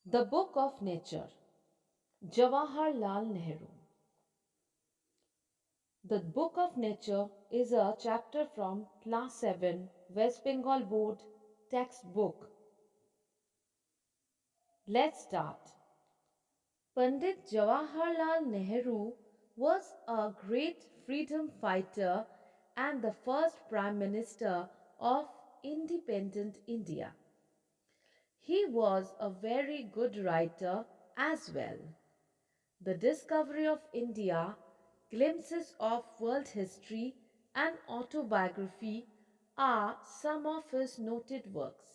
The Book of Nature, Jawaharlal Nehru. The Book of Nature is a chapter from Class 7 West Bengal Board textbook. Let's start. Pandit Jawaharlal Nehru was a great freedom fighter and the first Prime Minister of independent India. He was a very good writer as well. The Discovery of India, Glimpses of World History, and Autobiography are some of his noted works.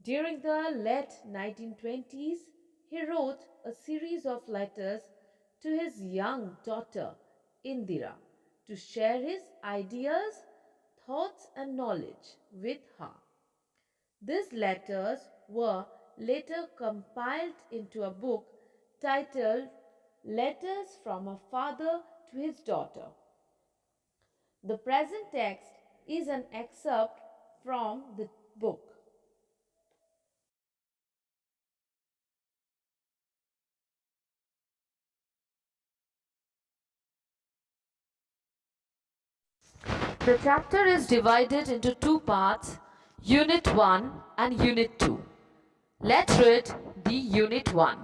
During the late 1920s, he wrote a series of letters to his young daughter Indira to share his ideas, thoughts, and knowledge with her. These letters were later compiled into a book titled Letters from a Father to His Daughter. The present text is an excerpt from the book. The chapter is divided into two parts, Unit 1 and Unit 2. Let's read the Unit 1.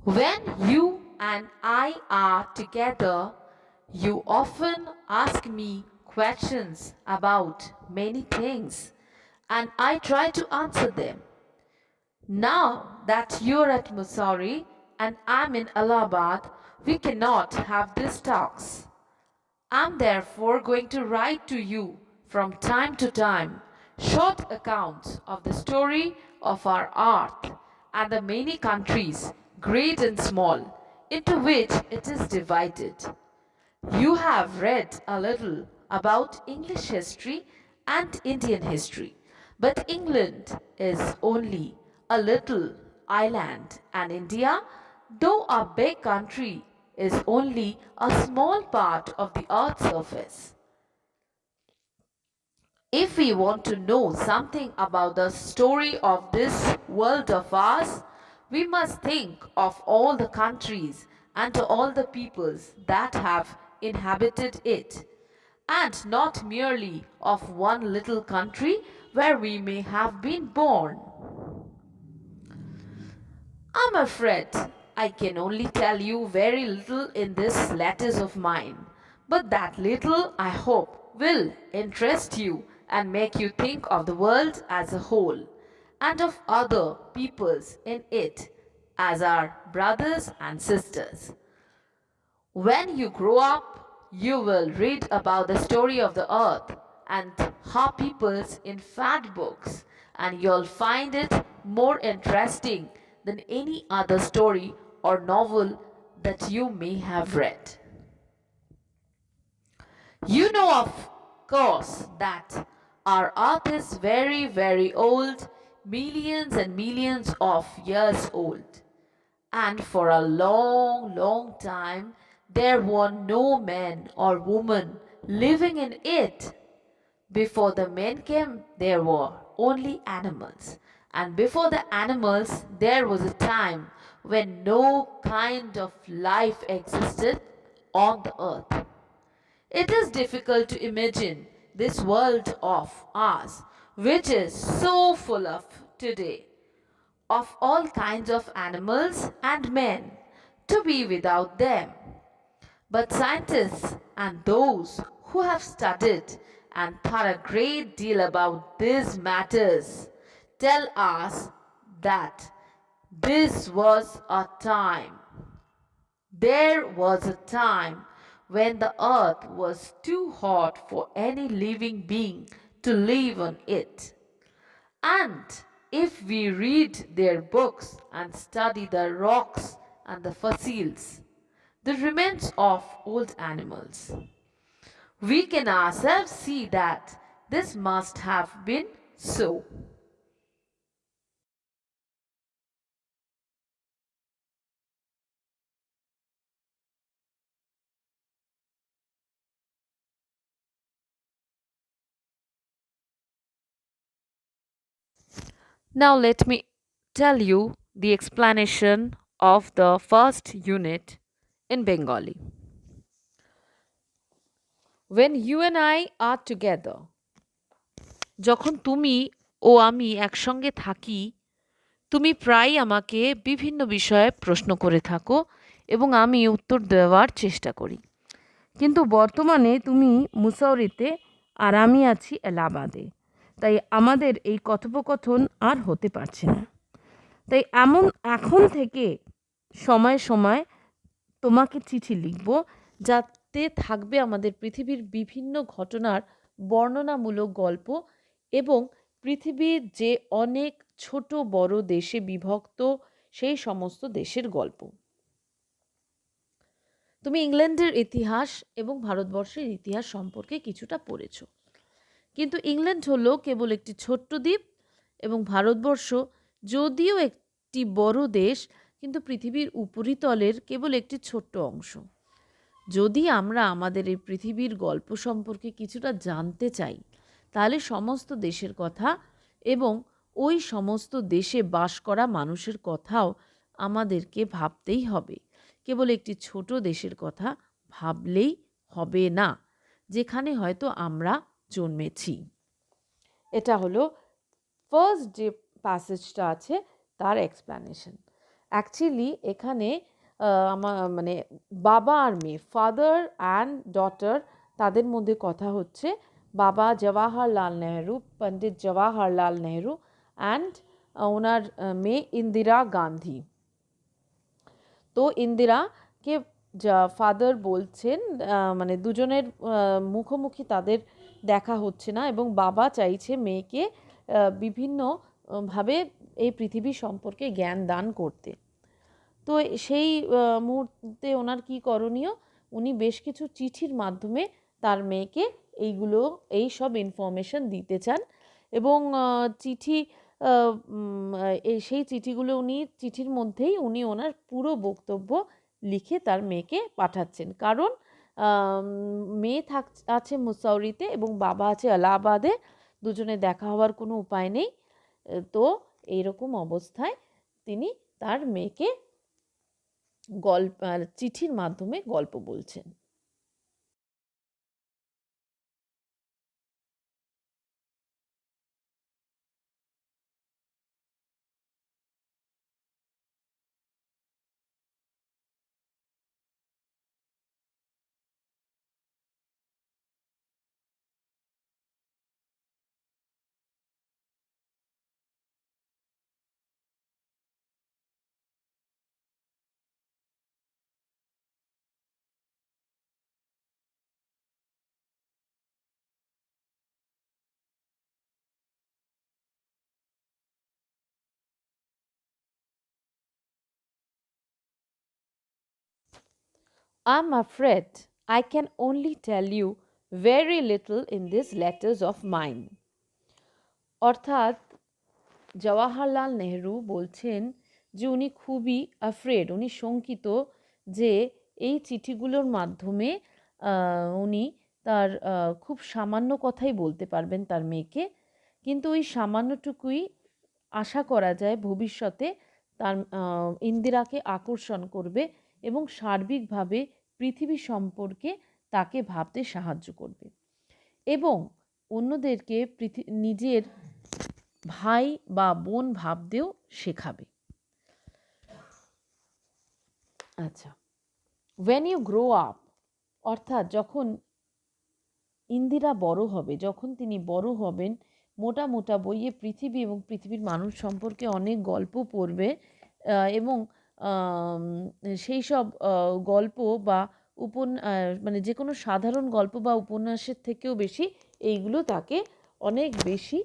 When you and I are together, you often ask me questions about many things, and I try to answer them. Now that you're at Mussoorie and I'm in Allahabad, we cannot have these talks. I'm therefore going to write to you from time to time short accounts of the story of our art and the many countries, great and small, into which it is divided. You have read a little about English history and Indian history, but England is only a little island, and India, though a big country, is only a small part of the earth's surface. If we want to know something about the story of this world of ours, we must think of all the countries and all the peoples that have inhabited it, and not merely of one little country where we may have been born. I'm afraid I can only tell you very little in these letters of mine, but that little I hope will interest you and make you think of the world as a whole and of other peoples in it as our brothers and sisters. When you grow up, you will read about the story of the earth and her peoples in fat books, and you'll find it more interesting than any other story or novel that you may have read. You know, of course, that our earth is very, very old, millions and millions of years old. And for a long, long time, there were no men or women living in it. Before the men came, there were only animals. And before the animals, there was a time when no kind of life existed on the earth. It is difficult to imagine this world of ours, which is so full of today, of all kinds of animals and men, to be without them. But scientists and those who have studied and thought a great deal about these matters tell us that this was a time. There was a time when the earth was too hot for any living being to live on it. And if we read their books and study the rocks and the fossils, the remains of old animals, we can ourselves see that this must have been so. Now let me tell you the explanation of the first unit in Bengali. When you and I are together, যখন তুমি ও আমি একসঙ্গে থাকি, তুমি প্রায়ই আমাকে বিভিন্ন বিষয়ে প্রশ্ন করে থাকো এবং আমি উত্তর দেওয়ার চেষ্টা করি। কিন্তু বর্তমানে তুমি মুসৌরিতে আর আমি আছি এলাহাবাদে, তাই আমাদের এই কথোপকথন আর হতে পারছে না। তাই এখন থেকে সময়ে সময়ে তোমাকে চিঠি লিখব, যাতে থাকবে আমাদের পৃথিবীর বিভিন্ন ঘটনার বর্ণনামূলক গল্প এবং পৃথিবীর যে অনেক ছোট বড় দেশে বিভক্ত সেই সমস্ত দেশের গল্প। তুমি ইংল্যান্ডের ইতিহাস এবং ভারতবর্ষের ইতিহাস সম্পর্কে কিছুটা পড়েছ, কিন্তু ইংল্যান্ড হলো কেবল একটি ছোট্ট দ্বীপ এবং ভারতবর্ষ যদিও একটি বড় দেশ, কিন্তু পৃথিবীর উপরিতলের কেবল একটি ছোট্ট অংশ। যদি আমরা আমাদের এই পৃথিবীর গল্প সম্পর্কে কিছুটা জানতে চাই, তাহলে সমস্ত দেশের কথা এবং ওই সমস্ত দেশে বাস করা মানুষের কথাও আমাদেরকে ভাবতেই হবে। কেবল একটি ছোট দেশের কথা ভাবলেই হবে না, যেখানে হয়তো আমরা জন্মেছি। এটা হলো ফার্স্ট যে প্যাসেজটা আছে তার এক্সপ্লানেশন। অ্যাকচুয়ালি এখানে মানে বাবা আর মেয়ে, ফাদার অ্যান্ড ডটার, তাদের মধ্যে কথা হচ্ছে। বাবা জওয়াহরলাল নেহরু, পণ্ডিত জওয়াহরলাল নেহরু, অ্যান্ড ওনার মেয়ে ইন্দিরা গান্ধী। তো ইন্দিরাকে ফাদার বলছেন, মানে দুজনের মুখোমুখি তাদের দেখা হচ্ছে না এবং বাবা চাইছে মেয়েকে বিভিন্নভাবে এই পৃথিবী সম্পর্কে জ্ঞান দান করতে। তো সেই মুহূর্তে ওনার কী করণীয়, উনি বেশ কিছু চিঠির মাধ্যমে তার মেয়েকে এই সব ইনফরমেশন দিতে চান এবং সেই চিঠিগুলো চিঠির মধ্যেই উনি ওনার পুরো বক্তব্য লিখে তার মেয়েকে পাঠাচ্ছেন। কারণ মেয়ে আছে মুসৌরিতে এবং বাবা আছে এলাহাবাদে, দুজনে দেখা হওয়ার কোনো উপায় নেই। তো এইরকম অবস্থায় তিনি তার মেয়েকে চিঠির মাধ্যমে গল্প বলছেন। I'm afraid I can only tell you very little in these letters of mine. অর্থাৎ জওয়াহরলাল নেহরু বলছেন যে উনি খুবই অ্যাফ্রেড, উনি শঙ্কিত যে এই চিঠিগুলোর মাধ্যমে উনি তার খুব সামান্য কথাই বলতে পারবেন তার মেয়েকে, কিন্তু ওই সামান্যটুকুই আশা করা যায় ভবিষ্যতে তার ইন্দিরাকে আকর্ষণ করবে এবং সার্বিকভাবে পৃথিবী সম্পর্কে তাকে ভাবতে সাহায্য করবে এবং অন্যদেরকে নিজের ভাই বা বোন ভাবতেও শেখাবে। আচ্ছা, when you grow up, অর্থাৎ যখন ইন্দিরা বড় হবে, যখন তিনি বড় হবেন, মোটা মোটা বইয়ে পৃথিবী এবং পৃথিবীর মানুষ সম্পর্কে অনেক গল্প পড়বে এবং সেই সব গল্প বা মানে যে কোনো সাধারণ গল্প বা উপন্যাসের থেকেও বেশি এইগুলো তাকে অনেক বেশি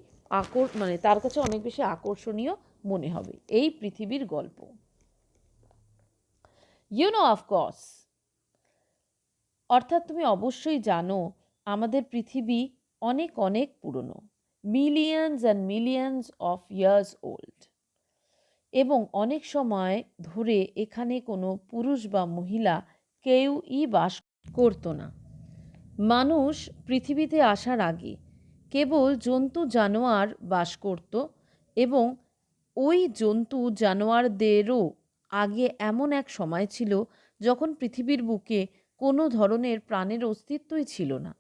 মানে তার কাছে অনেক বেশি আকর্ষণীয় মনে হবে এই পৃথিবীর গল্প। ইউ নো অফকোর্স, অর্থাৎ তুমি অবশ্যই জানো আমাদের পৃথিবী অনেক অনেক পুরনো, millions and millions of years old, এবং অনেক সময় ধরে এখানে কোনো পুরুষ বা মহিলা কেউই বাস করতো না। মানুষ পৃথিবীতে আসার আগে কেবল জন্তু জানোয়ার বাস করত এবং ওই জন্তু জানোয়ারদেরও আগে এমন এক সময় ছিল যখন পৃথিবীর বুকে কোনো ধরনের প্রাণের অস্তিত্বই ছিল না।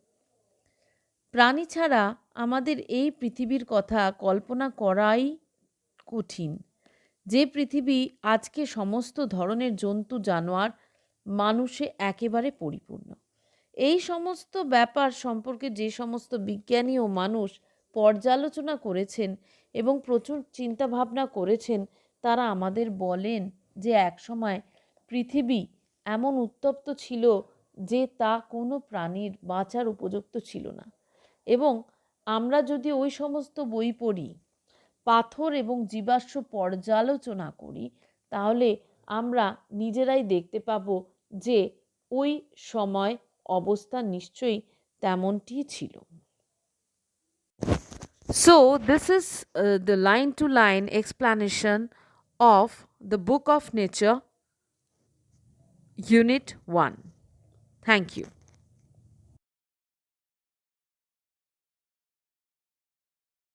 প্রাণী ছাড়া আমাদের এই পৃথিবীর কথা কল্পনা করাই কঠিন। যে পৃথিবী আজকে সমস্ত ধরনের জন্তু জানোয়ার মানুষে একেবারে পরিপূর্ণ। এই সমস্ত ব্যাপার সম্পর্কে যে সমস্ত বিজ্ঞানী ও মানুষ পর্যালোচনা করেছেন এবং প্রচুর চিন্তাভাবনা করেছেন, তারা আমাদের বলেন যে একসময় পৃথিবী এমন উত্তপ্ত ছিল যে তা কোনো প্রাণীর বাঁচার উপযুক্ত ছিল না। এবং আমরা যদি ওই সমস্ত বই পড়ি, পাথর এবং জীবাশ্ম পর্যালোচনা করি, তাহলে আমরা নিজেরাই দেখতে পাব যে ওই সময় অবস্থা নিশ্চয়ই তেমনটি ছিল। So, this is the line to line explanation of the Book of Nature, Unit 1. Thank you.